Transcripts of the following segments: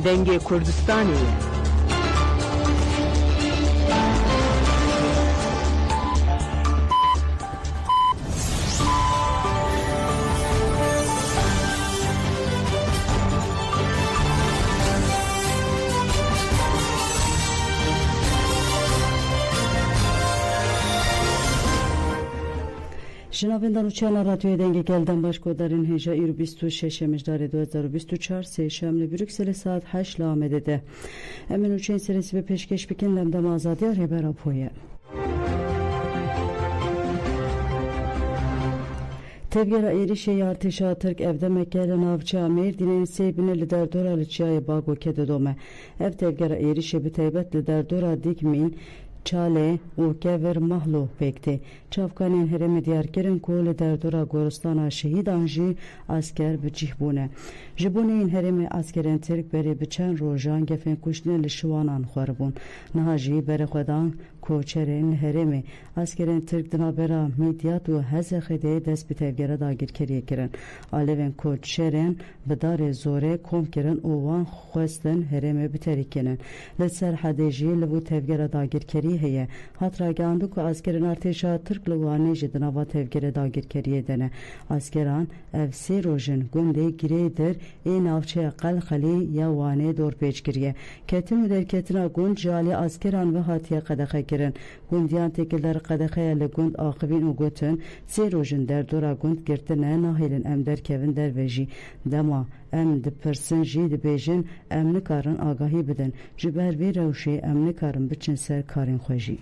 Denge Kurdistaniyê. Jinavendan uçana radyoya denge gelden başkodarın heja 26 مجدار 2024 سهشنبه بروکسل ساعت 8 لامده ده امن uçan serisi ve peşkeş bikin lemdem azadi haber apoya Tevgera erişe artışa Türk evde Mekke'yle navçı amir dinin seybine lider doralı çaya bago kede dome ev tevgera erişe bir teybet lider dora dikmin Çale u kever mahlo pekti. Çavkanın heremi diyarkerin kol derdora Goristana şehid anji asker bicihbune. Jibuneyin heremi askerin Türk beri biçen rojan gefen kuşne lişuanan xarbun. Nahaji beri xedan koçerin heremi askerin Türk dinabera midyat u hezexede dest bitevgere dagir keriye kirin. Aleven koçerin bedar zore kom kirin uvan xwesten heremi biterikinin. Leser hadeji lebu tevgere dagir keriye heye hatra gandu ku askerin arteşa Türk luvane jedinava tevgere dagir keriye dene. Askeran evsi rojin gunde gireydir en avçaya qalqali ya wane dor peçkiriye. Ketin müderketina gund jali askeran ve hatiye qadaqa kirin. Gundiyan tekiller qadaqa le gund aqibin u gotun si rojin derdora gund girtine nahilin emder kevin derveji dema em de persin ji de bejin emni karın agahi bidin. Jiber bir revşi emni karın biçin ser karın xoji.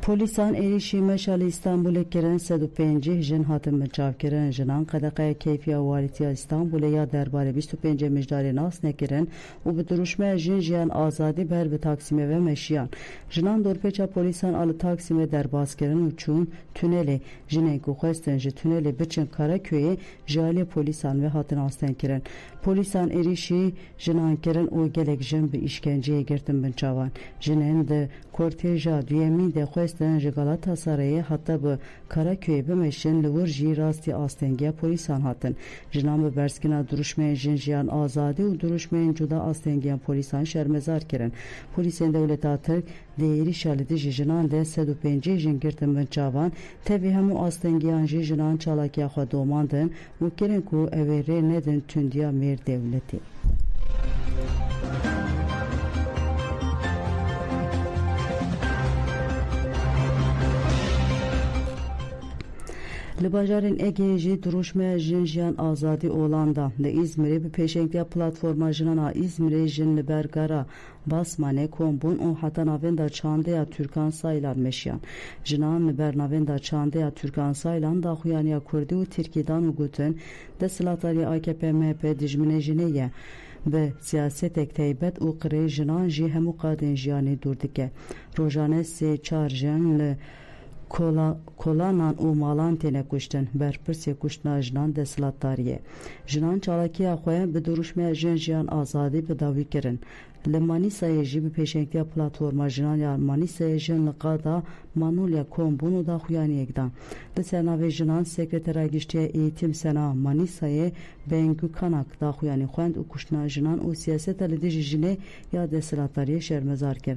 Polisan erişi meşali İstanbul'e giren 105 jin hatın milçav giren jinan qadaqaya keyfiya valitiya İstanbul'e ya derbare 25 mecdari nas nekiren u bi duruşmaya jin jiyan azadi ber bi Taksim'e ve meşiyan. Jinan dorpeça polisan alı Taksim'e derbas giren uçun tüneli jinen ku xwesten ji tüneli biçin Karaköy'e jali polisan ve hatın aslen giren. Polisan erişi jinan giren u gelek jin bi işkenceye girtin milçavan. Jinen de korteja duyemi de xwesten ji Galatasaray'e hatta bu Karaköy'e bemeşin livur ji rasti astengiya polisan hatın. Jinan bi berskina duruşmaya jin jiyan azadi u duruşmayan cuda astengiyan polisan şermezar kirin. Polisen devleta Türk değeri şalidi jinan de 105 jin girtin milçavan tevi hemu astengiyan jinan çalakiya xwe domandın u kirin ku evere nedin tündiya mer devleti. Libajarın Ege'yi duruşmaya jinjiyan azadi olanda de İzmir'e bir peşenkliya platforma jinana İzmir'e jinli bergara basmane kombun o hatan avenda çandaya Türkan saylan meşyan. Jinan bernavenda çandaya Türkan saylan da xuyaniya Kurdi u Türkiye'den ugutun de silatari AKP MHP dijmine jineye ve siyasetek teybet u qire jinan ji hemu qadin jiyani durdike. Rojane se çarjen kolanan u malan tene kuştun berpirse kuştna jinan deslatariye. Jinan çalakiya xwe bi duruşmaya jin jiyan azadi bi davi kirin. Li Manisa'ya jî bi peşenkliya platforma jinan ya Manisa'ya jin li qada Manolya kombunu da xuyaniyek dan. Li sernavê jinan sekretera giştiya eğitim sena Manisa'ya Bengü Kanak da xuyani xwend û kuştna jinan û siyaseta li dijî jinê ya deslatariye şermezar kir.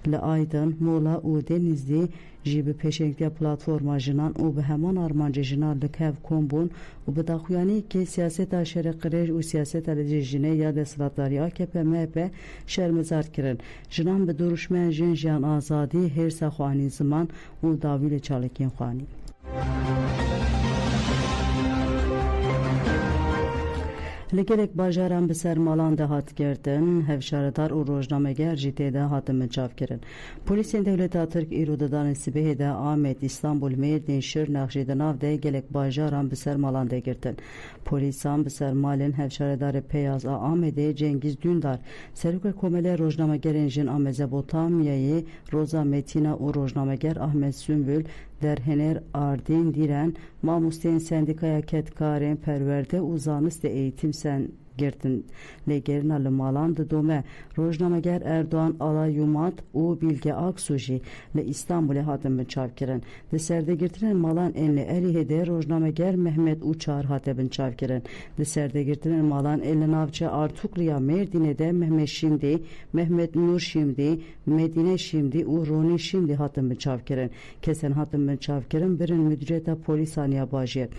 Li Aydın, Mola û Denizli jî bi peşenkliya platforma jinan û bi heman armanca jinan li kev kombun û bi daxuyaniyekê siyaseta şerqirêj û siyaseta li dijî jinê ya deslatariye AKP MHP şermezar kirin. Jinan bi duruşmaya jin jiyan azadi hersa xwanî ziman û dawî li çalekên xwanî. Legelek bajaran bi sermalan de hat girdin, hevşaredar û rojnameger jî têde hatin milçav kirin. Polîsên Devleta Tirk îro di danê sibehê de Amed, İstanbul, Mêrdîn, Şirnex jî di nav de gelek bajaran bi sermalan de girtin. Polîsan bi sermalên hevşaredarê Peyaz a Amedê Cengiz Dündar, Serokê Komelê rojnamegerên jin a Mezopotamyayê Roza Metina û rojnameger Ahmet Sümbül derhener Ardin diren mamosteyên sendikaya ketkarên perwerde û zanistê eğitim گرتن لگرنا لمالان دومه روزنامه‌گر اردوان آلایومات و بیلگه آکسوژی لإستانبول هاتن بنچاو کرن ده سرده گرتن مالان ان الیه ده روزنامه‌گر محمد اوچار هات بنچاو کرن ده سرده گرتن مالان ال ناوچه آرتوکلیا مردینه ده محمد شیمدی محمد نور شیمدی مدینه شیمدی و رونی شیمدی هاتن بنچاو کرن کسن هاتن بنچاو کرن برن مدیریت پلیسانیا باجیت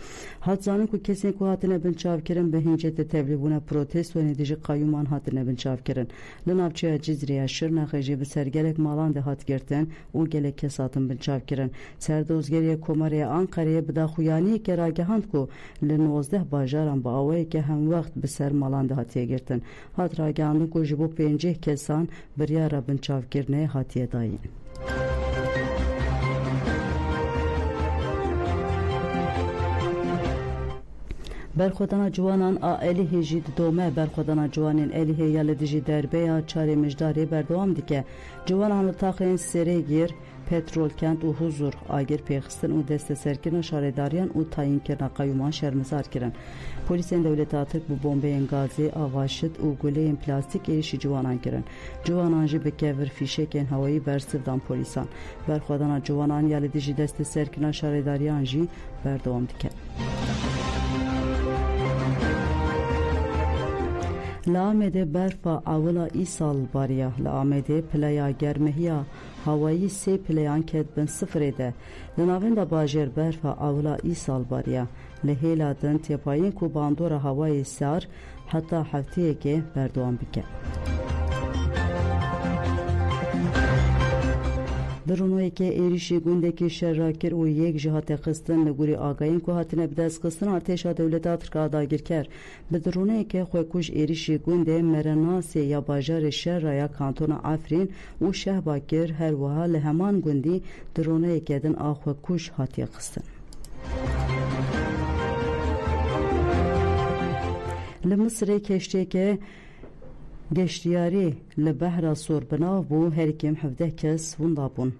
هات زانن کو کسن کو هاتن بنچاو کرن به هنجت تبلیغونه پروتستو ندیج قایومان هاتن بنچاو کرن لناوچه جزریه شرناخجی به سرگلک مالان ده هات گرتن و گلک کس هاتن بنچاو کرن سردوزگری کمره آنقره بدا خویانی که راگهاند کو لنوزده باجاران با آوه که هم وقت به سر مالان ده هاتیه گرتن هات راگهاندن کو جبو 50 کسان بریار بنچاو کرنه هاتیه داین برخودانا جوانان الیه جید دومه برخودانا جوانین الیه یال دیجی دربه یا چاری مجداری بردوام دیگه جوانان تاقین سری گیر پترول کent و huzur agir peyxistin u deste serkirin şaredariyan u tayin kirna qayuman şermizar kirin. Polisen devleti atık bu bombeyin gazi, avaşit u guleyin plastik erişi civanan kirin. Civanan ji bekevir fişeken havayı bersivdan polisan. Berxwadana civanan yali diji deste serkirin şaredariyan ji berdevam dike. لامده برفا اولا ای سال باریا لامده پلیا گرمهیا هوایی سی پلیان کد بن صفر ده لناوین دا باجر برفا اولا ای سال باریا لحیلا دن تیپاین کو باندور هوایی سار حتی هفته که بردوان بکه درونوی که ایریشی گوندکی شراکر و یک جهات قسطن لگوری آگاین که هاتنه بدست قسطن ارتشا دولتا ترکا داگیر کر به درونوی که خوکوش ایریشی گونده مرناسی یا باجار شر یا کانتون آفرین و شه باکر هر وها لهمان گوندی درونوی که دن آخوکوش هاتی قسطن لمصر کشتی که گشتیاری لبحر سور بناو بو هرکیم 17 کس وندابون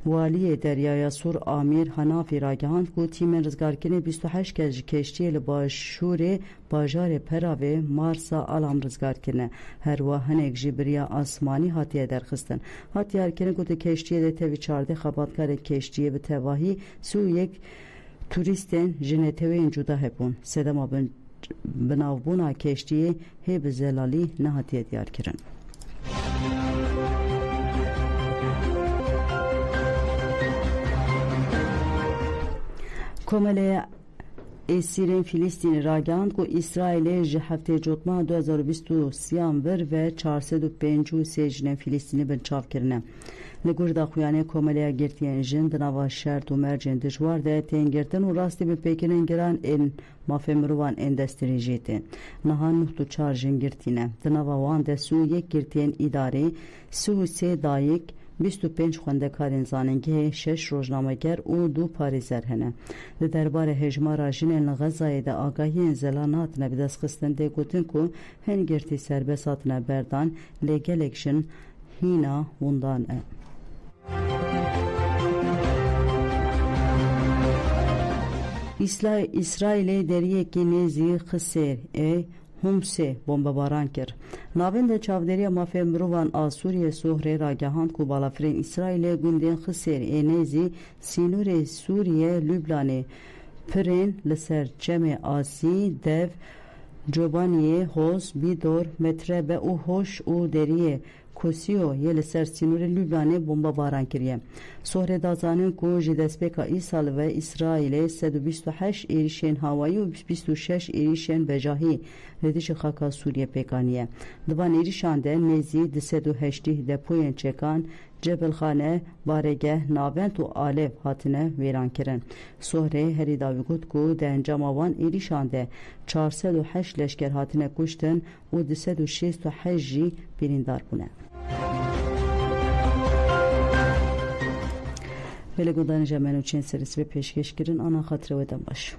والی دریای سور آمیر حنافی راگهاند کو تیم رزگارکنه 28 کس کشتی لباشور باجار پراوه مارسا آلام رزگارکنه هر واهنک جبریا آسمانی هاتیه درخستن هاتیه کنه کو کشتی ده تیوی 14 خباتکار کشتی به تواهی سو یک توریستن جنتوین جدا هبون سدما بناوبونا کشتی هیب زلالی نهاتیه دیار کرن کمله اسیرین فلسطین راگاند کو اسرائیل جه هفته جوتما 2023 و 453 جن فلسطینی بنچاو کرنه لگور دا خویانه کمله گرتین جن دنوا شرط و مرجن دجوار ده تنگرتن و راستی به پیکنن گران این مافمروان اندستریجیتن نهان نختو چار جن گرتینه دنوا وان ده سو یک گرتین اداره سو سه دایک 25 خوندکارین زاننگی 6 روزنامه‌گر و 2 پاریزر هنه ده دربار هجمارا جنین غزای ده آگاهی انزلانات نبیدست خستن ده گوتن کو هنگرتی سربسات نبردان لگلکشن هینا وندان اسرائیل دریه که نیزی خسر همسه بمباران کرد. ناوند چاودری مافیا مروان آسوریه سوهره راگهاند کو بالافرین اسرائیل گوندین خسر اینزی سینور سوریه لبنان پرین لسر چم آسی دو جوبانیه هوز بیدور متره به او هوش او دریه کوسیو یل سر سینور لبنان بمب باران کریه سوهره دازانن کو جدسپیکا ایسال و اسرائیل 128 ایریشن هوایی و 26 ایریشن بجاهی ردیش خاکا سوریه پیکانیه دوان ایریشان ده نزی 208 دپوین چکان جبل خانه بارگه ناوند و آلف هاتنه ویران کرن سوهره هری داوی گوت کو ده انجام آوان ایریشان ده 408 لشکر هاتنه کشتن و 268 جی بیریندار بونه ولی گودان جمعن و چین سرسی به پیشکش کرن آنا خاطر ودن باش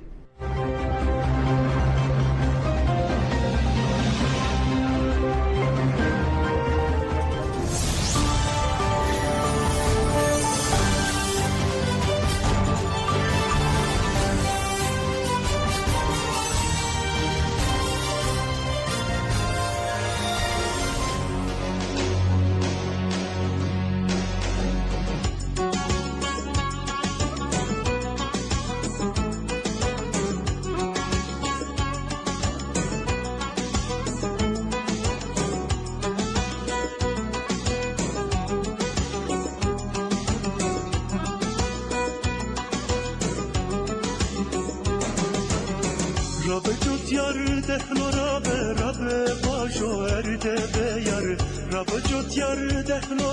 Rabbe cot yar dehlo rabbe bajo erde be yar. Rabbe cot yar dehlo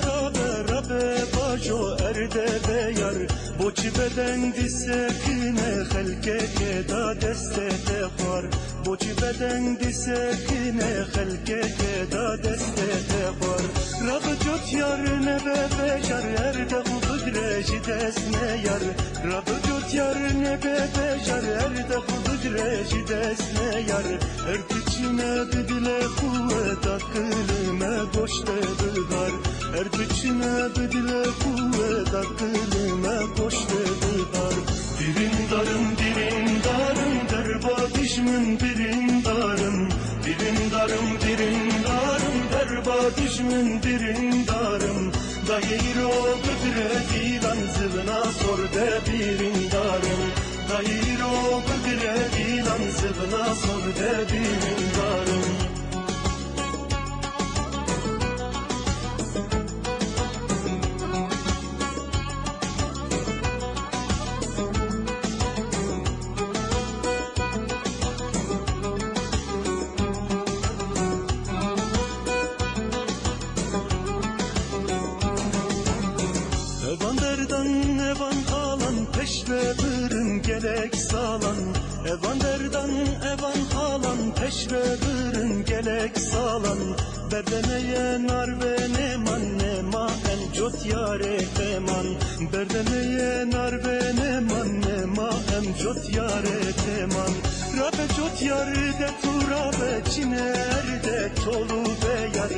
rabbe bajo erde be yar. Boç beden disekine halke keda deste te var. Boç beden disekine halke keda deste te var. Rabbe cot yar ne be yar erde kudreji desne yar. Rabbe cot yar ne be yar erde kudreji desne yar. Ertiçine bidile kuvvet akılıme goşte dıgar. Ertiçine bidile kuvvet akılıme goşte dıgar. Dirindarım derba düşmün dirindarım. Dirindarım derba düşmün dirindarım. Dayır o kudret ilan zıvına sor de birindarım. Dayır o kudret ilan zıvına sor de birindarım. Evan alan peşve bırın gelek salan. Evan alan peşve bırın gelek salan. Berdemeye nar ve nema en cot yare teman. Berdemeye nar ve nema en cot yare teman. Rabbe cot yare turabe çinerde çolu be yar.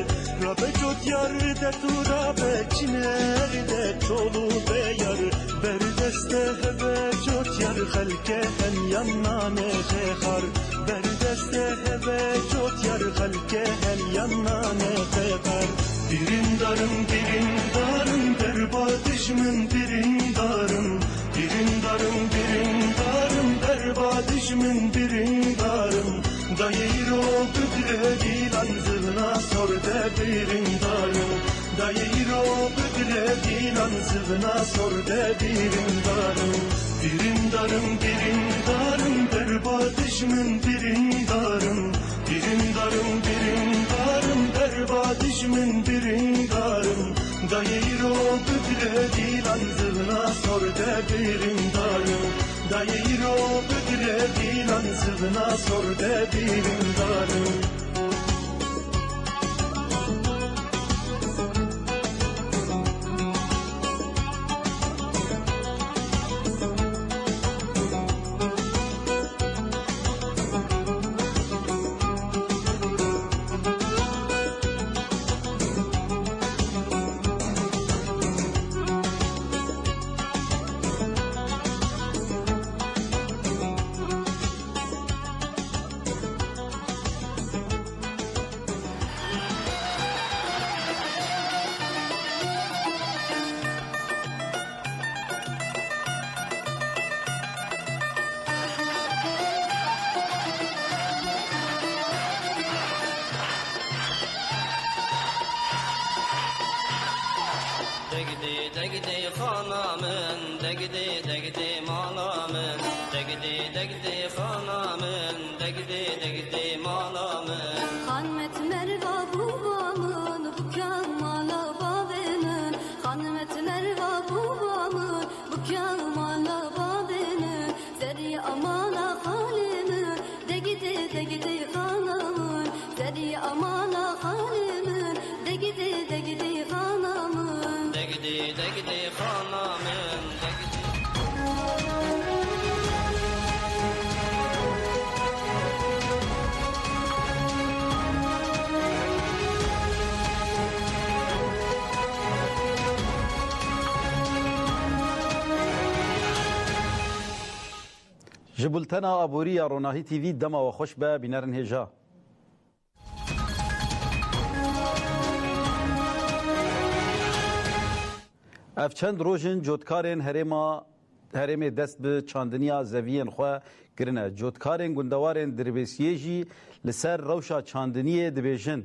Rabbe cot yare turabe çinerde çolu be yar. Berdeste heve cot yar halke en yannane khar. Berdeste heve cot yar halke en yannane khar. Dirindarım derba düşmün dirindarım. Dirindarım derba düşmün dirindarım. Dayır o kudret ilan zıvına sor de birindarım. Dayır o kudret ilan zıvına sor de birindarım. Dirindarım derba düşmün dirindarım. Dirindarım derba düşmün dirindarım. Dayır o kudret ilan zıvına sor de birindarım. Dayır o kudret ilan zıvına sor de birindarım. Degdi hanamın, degdi malamın. Degdi hanamın, degdi malamın. Hanmet merva babamın, bu kamala babenin. Hanmet merva babamın, bu kamala babenin. Zeri amala halimin, degdi hanamın. Zeri amala halimin, degdi hanamın. Degdi hanamın, جبلتنا أبوريا روناهي تي في دما وخوش با بنرن هجا اف چند روژن جوتکارین هرم دست به چاندنیا زویین خو کرنه جوتکارین گندوارین دربسیجی لسر روشا چاندنیه دبیجن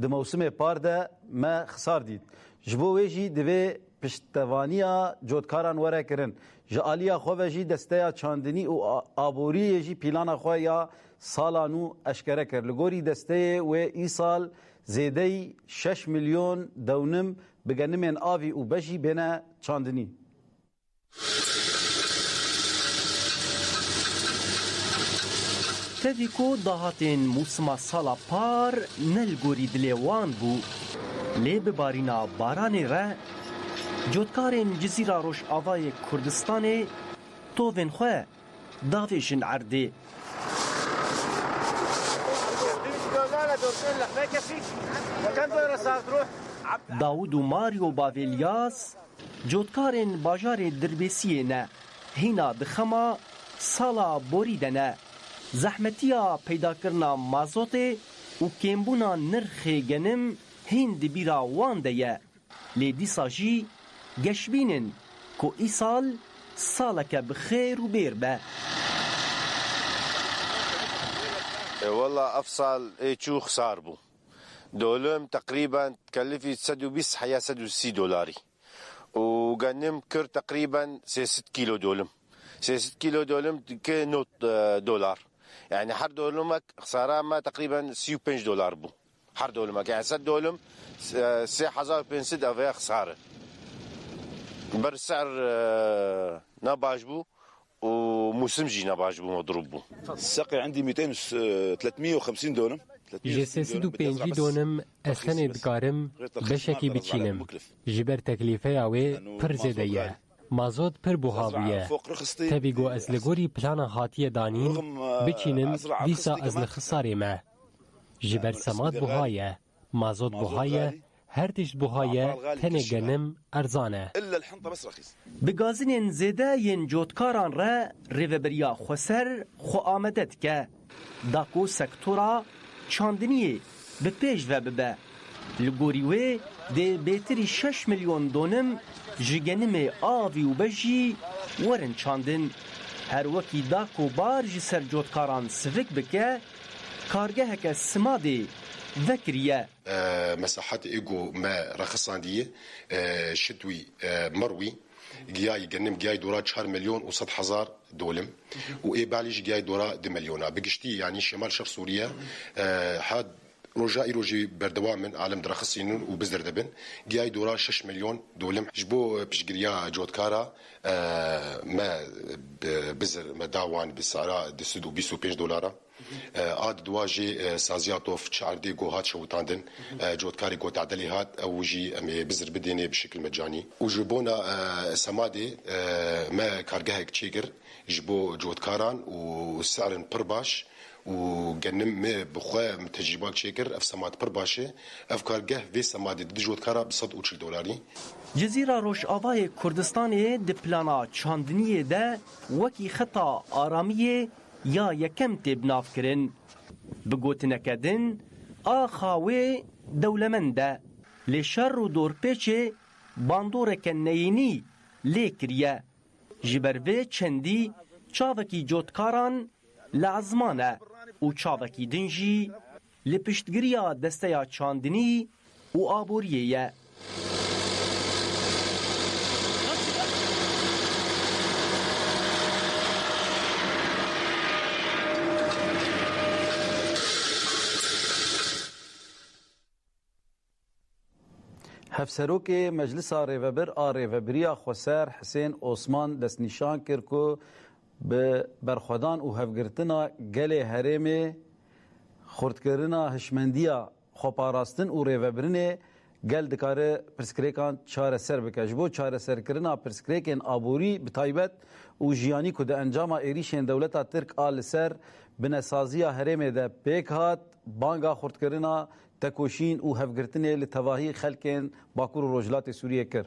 د موسم پارده ما خسار دید جبو ویجی دوی پشتوانیا جوتکاران وره کرن جالیا خو جی دسته چاندنی و آبوری جی پیلانا خو یا سالانو اشکره کر لگوری دسته و ای سال زیده 6 میلیون دونم بگنمین آوی و بجی بینه چاندنی تدیکو داهاتین موسما سالا پار نلگوری دلیوان بو لی ببارینا بارانی ره جوتکارین جزیره روش آوای کردستان تووین خواه داویشن عرده داود و ماریو باویلیاس جوتکارین باجار دربیسیه نه هینا دخما سالا بوریده نه زحمتیا پیدا کرنا مازوته و کمبونا نرخ گنم هند بیرا وانده یه لی دیسا جی گشبینن که ای سالک بخیر و بیر به والله افصل شو خسار بو دولم تقريبا تكلفي 120 حيا 160 دولاري وقنم كر تقريبا 6 كيلو دولم 6 كيلو دولم كنوت دولار يعني حر دولمك خسارة ما تقريبا 5 دولار بو حر دولمك يعني 6 دولم 6500 افيا خسارة بر السعر نباش بو وموسم جي نباش بو مضروب بو السقي عندي 200 350 دونم جه 350 دونم استن دکارم بشکی بچینم جبر تکلیفه اوی پر زدیه مازود پر بوهاویه تبیگو از لگوری پلان هاتیه دانین بچینم دیسا از لخساری ما جبر سماد بوهایه مازود بوهایه هر تشت بوهایه تنه گنم ارزانه بگازین زیده ین جوتکاران را ریوبریا خوسر خو آمدد که داکو سکتورا چاندنیه به پیش و ببه لگوریوه ده بیتری 6 میلیون دونم جگنم آوی و بجی ورن چاندن هر وکی داکو بار جی سر جوتکاران سفک بکه کارگه که سماده ذكرية مساحات إيجو ما رخصاندية شتوي مروي جاي جنم جاي دورات 4 مليون وصد حزار دولم وإيه باليش جاي دورا 2 مليون بقشتي يعني شمال شرق سوريا حاد رجائي روجي بردوام من عالم درخصين وبزر دبن جاي دورا 6 مليون دولم جبو بشجريا جوتكارا ما بزر ما داوان بالسعراء دسدو بيسو 5 دولار عاد دواجي سازياتوف شعردي جو هات شوتاندن جوتكاري جو تعدلي هات او جي امي بزر بديني بشكل مجاني وجبونا سمادي ما كارجهك تشيجر جبو جوتكاران والسعر برباش وجنم ما بخوا متجيبك شيكر اف سماد برباشه اف كارجه في سماد جوتكارا بصد اوتش دولاري جزيره روش آوای کردستان د پلانا چاندنیه ده وکی خطا آرامیه یا یکم تب ناف کرن بگوتنکدن آخاوه دولمنده لشر و دورپیچه باندورک نینی لیکریه جبروه چندی چاوکی جوتکاران لعزمانه و چاوکی دنجی لپشتگریا دسته چاندنی و آبوریه هفسروک مجلس ریوبر ریوبریا خوسر حسین عثمان دست نشان کرد که به برخودان و هفگرتنا گل هرم خردکرنا هشمندیا خوپاراستن و ریوبرنه گل دکاره پرسکریکان چاره سر بکش بو چاره سر کرنا پرسکریکن آبوری بتایبت و جیانی که ده انجام ایریشن دولتا ترک آل سر بنسازیا هرم ده پیک هات بانگا خردکرنا تکوشین و هفگرتنه لتواهی خلکن باکور و رجلات سوریه کر.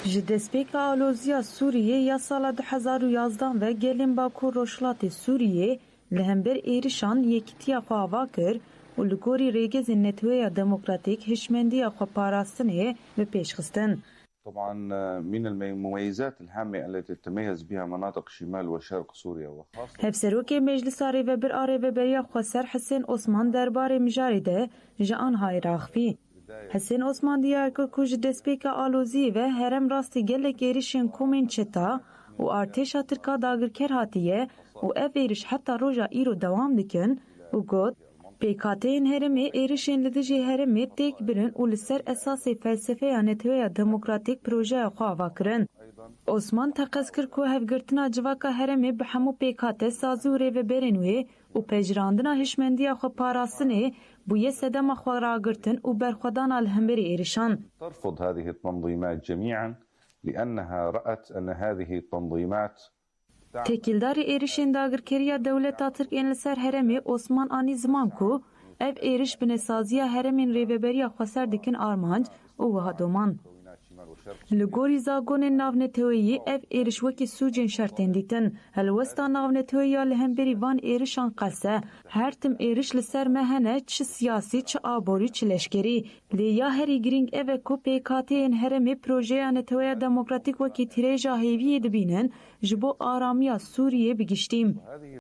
ji destpêka aloziya Sûriyê ya sala 2011 ve gelên Bakur Rojhilatê Sûriyê li hember êrişan yekîtiya xwe ava kir û li gorî rêgezên Netweya Demokratîk hişmendiya xweparastinê bi pêşxistin. طبعا من المميزات الهامة التي تتميز بها مناطق شمال وشرق سوريا وخاصة Hevserokê Meclisa Rêvebir a Rêveberiya Xweser Hesên Osman derbarê mijarê de ji an hayê raxivî. حسین عثمان دیار کرد که ji destpêka aloziyê ve herem rastî gelek êrişên komên çeta û artêşa Tirka dagirker hatiye û ev êriş heta roja îro dewam dikin û got PKK'yên herêmê êrişên li dijî herêmê têk birin û li ser esasê felsefeya netweya demokratîk projeya xwe ava kirin. Osman teqez kir ku hevgirtina civaka herêmê bi hemû pêkate sazî û rêveberên wê û pejirandina hişmendiya xwe parastinê bûye sedema xwe ragirtin û berxwedana li hemberî êrişan. ترفض هذه التنظيمات جميعا لأنها رأت أن هذه التنظيمات Tekildarê êrişên dagirkeriya dewleta Tirkiyên li ser herêmê Osman anî ziman ku ev êriş bi nesaziya herêmên rêveberiya Xweser dikin armanc û wiha doman. Li gorî zagonên navneteweyî ev êriş wekî sûcên şertên dîtin. Helwesta navneteweya li hemberî van êrişan qelse her tim êriş li ser me hene çi siyasî çi aborî çi leşkerî. Lê ya herî girîng ev e ku PKK'yên herêmê projeya neteweya demokratîk wekî tirêja hêviyê dibînin ji bo aramiya Sûriyê bigiştîm.